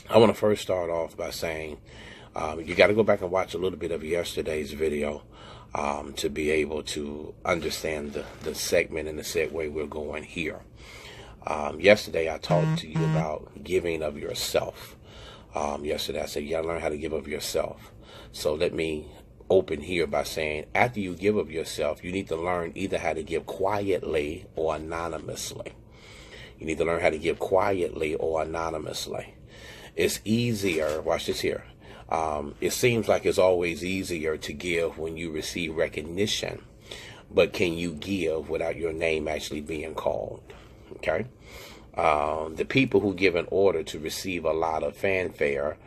I want to first start off by saying you got to go back and watch a little bit of yesterday's video to be able to understand the segment and the segue we're going here. Yesterday, I talked to you about giving of yourself. Yesterday, I said you got to learn how to give of yourself. So let me open here by saying after you give of yourself, you need to learn either how to give quietly or anonymously. You need to learn how to give quietly or anonymously. It's easier, watch this here. It seems like it's always easier to give when you receive recognition, but can you give without your name actually being called? Okay. The people who give an order to receive a lot of fanfare,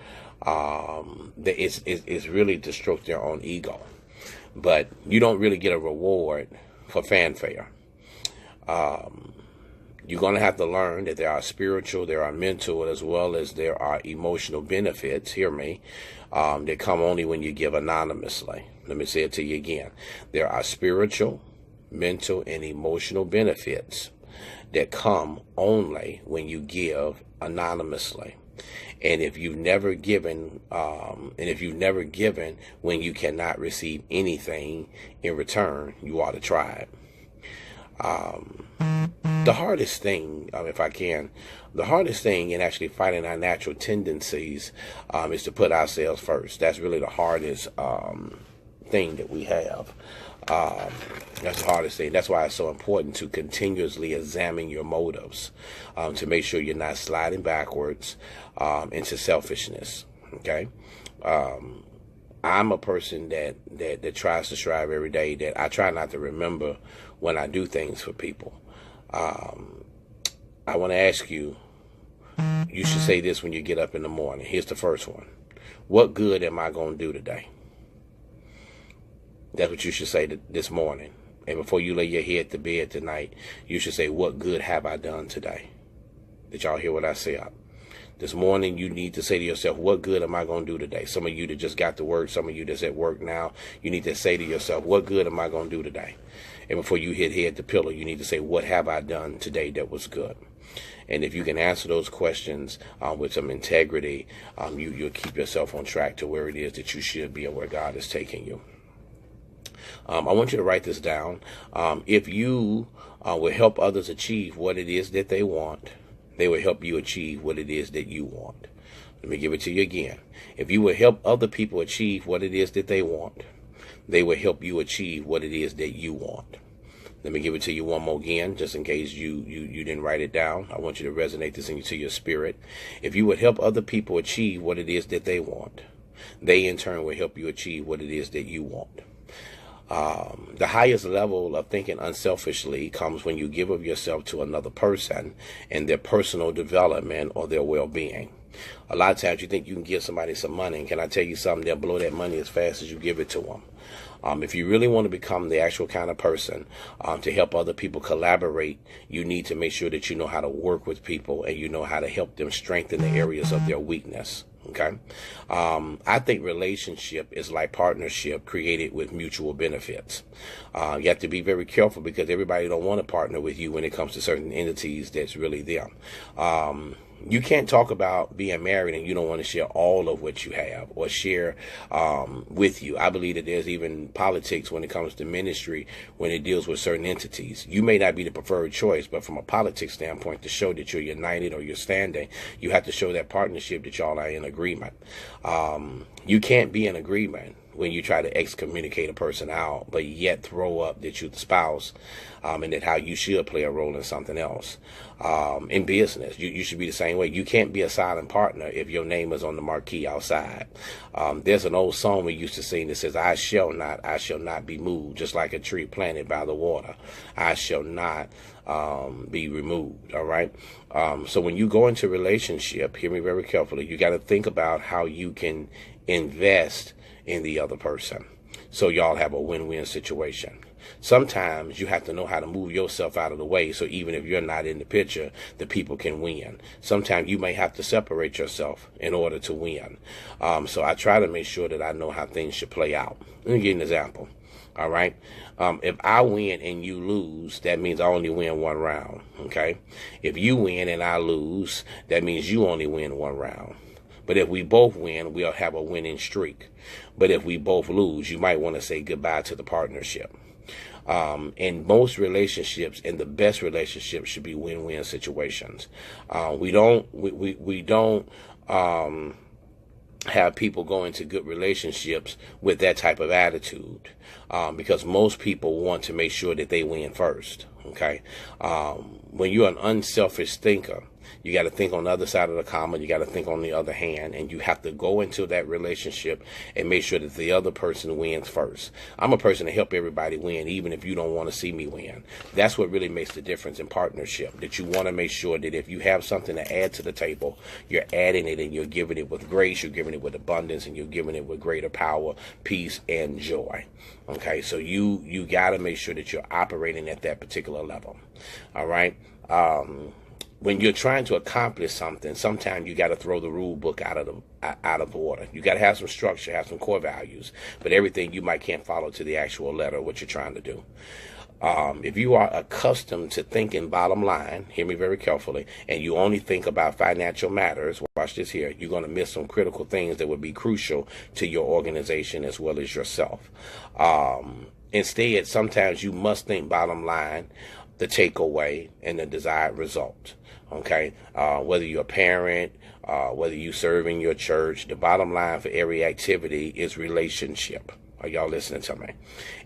it's really to stroke their own ego, but you don't really get a reward for fanfare. You're going to have to learn that there are spiritual, there are mental, as well as there are emotional benefits, hear me, that come only when you give anonymously. Let me say it to you again. There are spiritual, mental, and emotional benefits that come only when you give anonymously. And if you've never given, when you cannot receive anything in return, you ought to try it. The hardest thing, the hardest thing in actually fighting our natural tendencies is to put ourselves first. That's really the hardest thing that we have. That's the hardest thing. That's why it's so important to continuously examine your motives to make sure you're not sliding backwards into selfishness. Okay. I'm a person that tries to strive every day, that I try not to remember when I do things for people. I want to ask you, you should say this when you get up in the morning. Here's the first one. What good am I going to do today? That's what you should say this morning. And before you lay your head to bed tonight, you should say, what good have I done today? Did y'all hear what I said? This morning, you need to say to yourself, what good am I going to do today? Some of you that just got to work, some of you that's at work now, you need to say to yourself, what good am I going to do today? And before you hit head to pillow, you need to say, what have I done today that was good? And if you can answer those questions with some integrity, you'll keep yourself on track to where it is that you should be and where God is taking you. I want you to write this down. If you will help others achieve what it is that they want, they will help you achieve what it is that you want. Let me give it to you again. If you will help other people achieve what it is that they want, they will help you achieve what it is that you want. Let me give it to you one more again, just in case you didn't write it down. I want you to resonate this into your spirit. If you would help other people achieve what it is that they want, they in turn will help you achieve what it is that you want. The highest level of thinking unselfishly comes when you give of yourself to another person and their personal development or their well-being. A lot of times you think you can give somebody some money, and can I tell you something? They'll blow that money as fast as you give it to them. If you really want to become the actual kind of person to help other people collaborate, you need to make sure that you know how to work with people and you know how to help them strengthen the areas of their weakness. Okay. I think relationship is like partnership created with mutual benefits. You have to be very careful because everybody don't want to partner with you when it comes to certain entities that's really them. You can't talk about being married and you don't want to share all of what you have or share with you. I believe that there's even politics when it comes to ministry when it deals with certain entities. You may not be the preferred choice, but from a politics standpoint, to show that you're united or you're standing, you have to show that partnership that y'all are in agreement. You can't be in agreement when you try to excommunicate a person out, but yet throw up that you're the spouse, and that how you should play a role in something else. In business, you should be the same way. You can't be a silent partner if your name is on the marquee outside. There's an old song we used to sing that says, I shall not be moved, just like a tree planted by the water. I shall not be removed. All right. So when you go into a relationship, hear me very carefully, you got to think about how you can invest in the other person so y'all have a win-win situation. Sometimes you have to know how to move yourself out of the way so even if you're not in the picture, the people can win. Sometimes you may have to separate yourself in order to win. So I try to make sure that I know how things should play out. Let me give you an example. All right. If I win and you lose, that means I only win one round. Okay. If you win and I lose, that means you only win one round. But if we both win, we'll have a winning streak. But if we both lose, you might want to say goodbye to the partnership. In most relationships, and the best relationships should be win-win situations. We don't have people go into good relationships with that type of attitude, because most people want to make sure that they win first. Okay. When you're an unselfish thinker, you got to think on the other side of the comma. You got to think on the other hand, and you have to go into that relationship and make sure that the other person wins first. I'm a person to help everybody win, even if you don't want to see me win. That's what really makes the difference in partnership, that you want to make sure that if you have something to add to the table, you're adding it, and you're giving it with grace, you're giving it with abundance, and you're giving it with greater power, peace, and joy. Okay, so you got to make sure that you're operating at that particular level. All right. When you're trying to accomplish something, sometimes you got to throw the rule book out of order. You got to have some structure, have some core values, but everything you might can't follow to the actual letter of what you're trying to do. If you are accustomed to thinking bottom line, hear me very carefully, and you only think about financial matters, watch this here, you're going to miss some critical things that would be crucial to your organization as well as yourself. Instead, sometimes you must think bottom line, the takeaway, and the desired result. Okay, whether you're a parent, whether you serve in your church, the bottom line for every activity is relationship. Are y'all listening to me?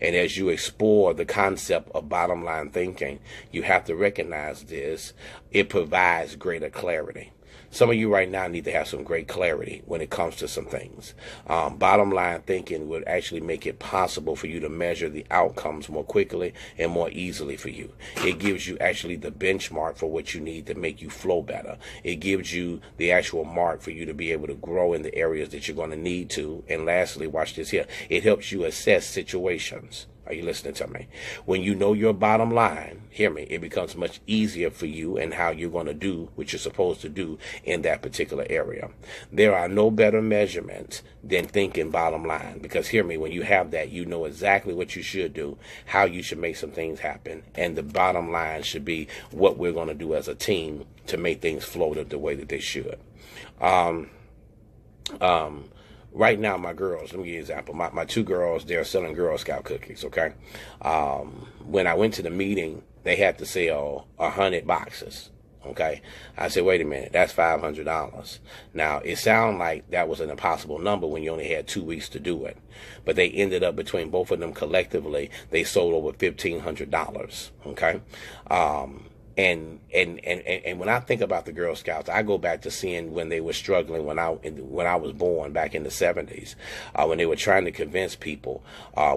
And as you explore the concept of bottom line thinking, you have to recognize this. It provides greater clarity. Some of you right now need to have some great clarity when it comes to some things. Bottom line thinking would actually make it possible for you to measure the outcomes more quickly and more easily for you. It gives you actually the benchmark for what you need to make you flow better. It gives you the actual mark for you to be able to grow in the areas that you're going to need to. And lastly, watch this here. It helps you assess situations. Are you listening to me? When you know your bottom line, hear me, it becomes much easier for you and how you're going to do what you're supposed to do in that particular area. There are no better measurements than thinking bottom line, because hear me, when you have that, you know exactly what you should do, how you should make some things happen, and the bottom line should be what we're going to do as a team to make things flow the way that they should. Right now, my girls, let me give you an example. My two girls, they're selling Girl Scout cookies, okay? When I went to the meeting, they had to sell 100 boxes, okay? I said, wait a minute, that's $500. Now, it sounded like that was an impossible number when you only had 2 weeks to do it. But they ended up, between both of them collectively, they sold over $1,500, okay? And when I think about the Girl Scouts, I go back to seeing when they were struggling when I was born back in the 70s, when they were trying to convince people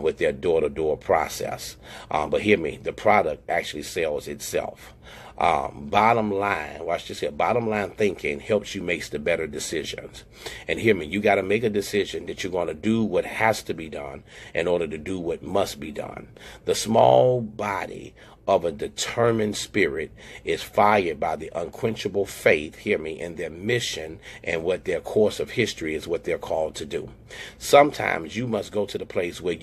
with their door-to-door process. But hear me, the product actually sells itself. Bottom line, watch this here. Bottom line thinking helps you make the better decisions. And hear me, you got to make a decision that you're going to do what has to be done in order to do what must be done. The small body of a determined spirit is fired by the unquenchable faith, hear me, in their mission and what their course of history is, what they're called to do. Sometimes you must go to the place where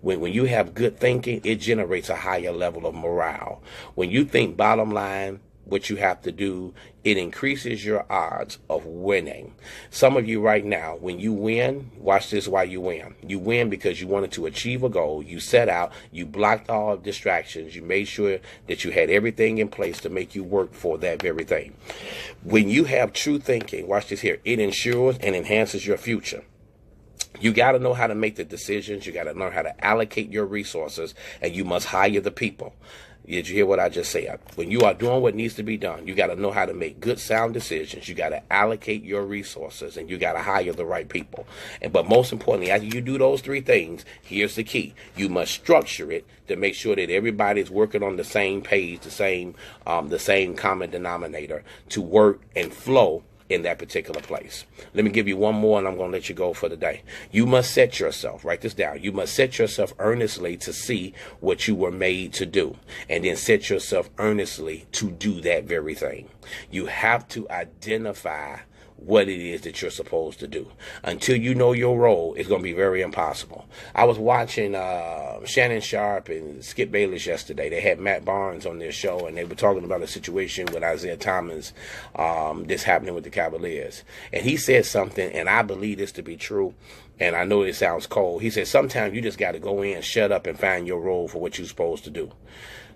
when you have good thinking, it generates a higher level of morale. When you think bottom line, what you have to do, it increases your odds of winning. Some of you right now, when you win, watch this why you win. You win because you wanted to achieve a goal. You set out, you blocked all distractions. You made sure that you had everything in place to make you work for that very thing. When you have true thinking, watch this here, it ensures and enhances your future. You got to know how to make the decisions. You got to learn how to allocate your resources, and you must hire the people. Did you hear what I just said? When you are doing what needs to be done, you got to know how to make good, sound decisions. You got to allocate your resources, and you got to hire the right people. But most importantly, after you do those 3 things, here's the key. You must structure it to make sure that everybody's working on the same page, the same common denominator to work and flow in that particular place. Let me give you one more, and I'm going to let you go for the day. You must set yourself, write this down, you must set yourself earnestly to see what you were made to do, and then set yourself earnestly to do that very thing. You have to identify what it is that you're supposed to do. Until you know your role, it's going to be very impossible. I was watching Shannon Sharp and Skip Bayless yesterday. They had Matt Barnes on their show, and they were talking about a situation with Isaiah Thomas that's happening with the Cavaliers. And he said something, and I believe this to be true, and I know it sounds cold. He said, sometimes you just got to go in, shut up, and find your role for what you're supposed to do.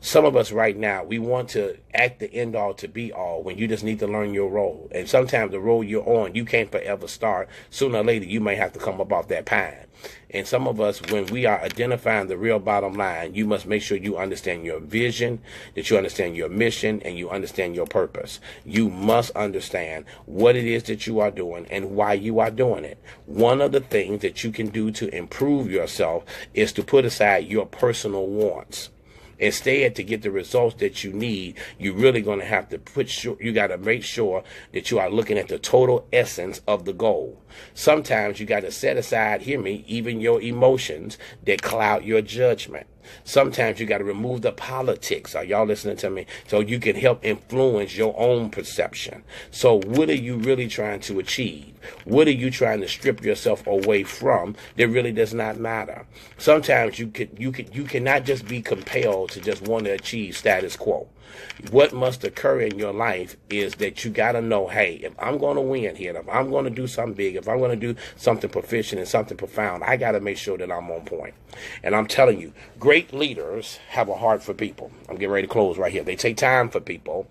Some of us right now, we want to act the end all to be all when you just need to learn your role. And sometimes the role you're on, you can't forever start. Sooner or later, you may have to come up off that pine. And some of us, when we are identifying the real bottom line, you must make sure you understand your vision, that you understand your mission, and you understand your purpose. You must understand what it is that you are doing and why you are doing it. One of the things that you can do to improve yourself is to put aside your personal wants. Instead, to get the results that you need, you're really going to have to you got to make sure that you are looking at the total essence of the goal. Sometimes you got to set aside, hear me, even your emotions that cloud your judgment. Sometimes you got to remove the politics. Are y'all listening to me? So you can help influence your own perception. So what are you really trying to achieve? What are you trying to strip yourself away from that really does not matter? Sometimes you cannot just be compelled to just want to achieve status quo. What must occur in your life is that you got to know, hey, if I'm going to win here, if I'm going to do something big, if I'm going to do something proficient and something profound, I got to make sure that I'm on point. And I'm telling you, great leaders have a heart for people. I'm getting ready to close right here. They take time for people.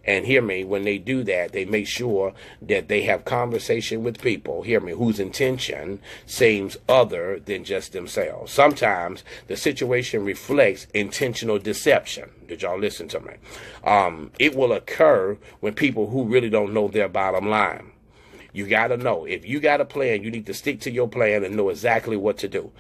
And hear me, when they do that, they make sure that they have conversation with people, hear me, whose intention seems other than just themselves. Sometimes the situation reflects intentional deception. Did y'all listen to me? It will occur when people who really don't know their bottom line. You got to know. If you got a plan, you need to stick to your plan and know exactly what to do.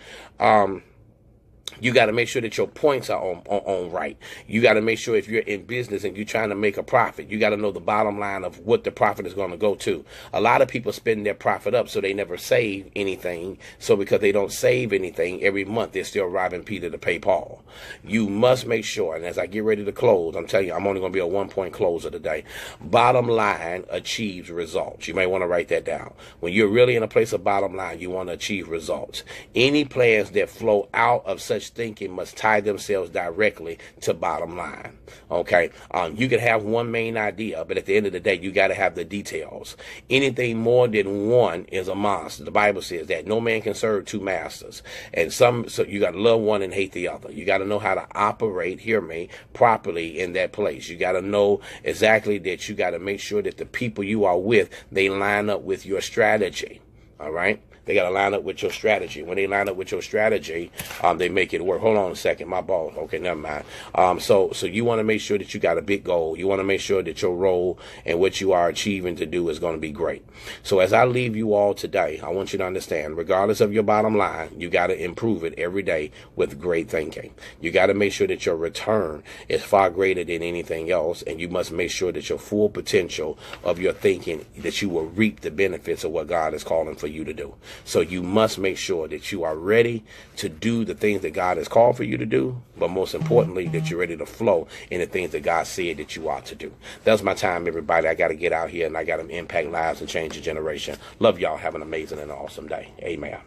You got to make sure that your points are on right. You got to make sure if you're in business and you're trying to make a profit, you got to know the bottom line of what the profit is going to go to. A lot of people spend their profit up so they never save anything. So because they don't save anything every month, they're still robbing Peter to pay Paul. You must make sure, and as I get ready to close, I'm telling you, I'm only going to be a 1-point closer today. Bottom line achieves results. You may want to write that down. When you're really in a place of bottom line, you want to achieve results. Any plans that flow out of such thinking must tie themselves directly to bottom line. Okay, you can have one main idea, but at the end of the day, you got to have the details. Anything more than one is a monster. The Bible says that no man can serve two masters, and so you got to love one and hate the other. You got to know how to operate, hear me, properly in that place. You got to know exactly that you got to make sure that the people you are with, they line up with your strategy. All right. They got to line up with your strategy. When they line up with your strategy, they make it work. Hold on a second. My ball. Okay, never mind. So you want to make sure that you got a big goal. You want to make sure that your role and what you are achieving to do is going to be great. So as I leave you all today, I want you to understand, regardless of your bottom line, you got to improve it every day with great thinking. You got to make sure that your return is far greater than anything else, and you must make sure that your full potential of your thinking, that you will reap the benefits of what God is calling for you to do. So you must make sure that you are ready to do the things that God has called for you to do, but most importantly, that you're ready to flow in the things that God said that you ought to do. That's my time, everybody. I got to get out here and I got to impact lives and change the generation. Love y'all. Have an amazing and awesome day. Amen.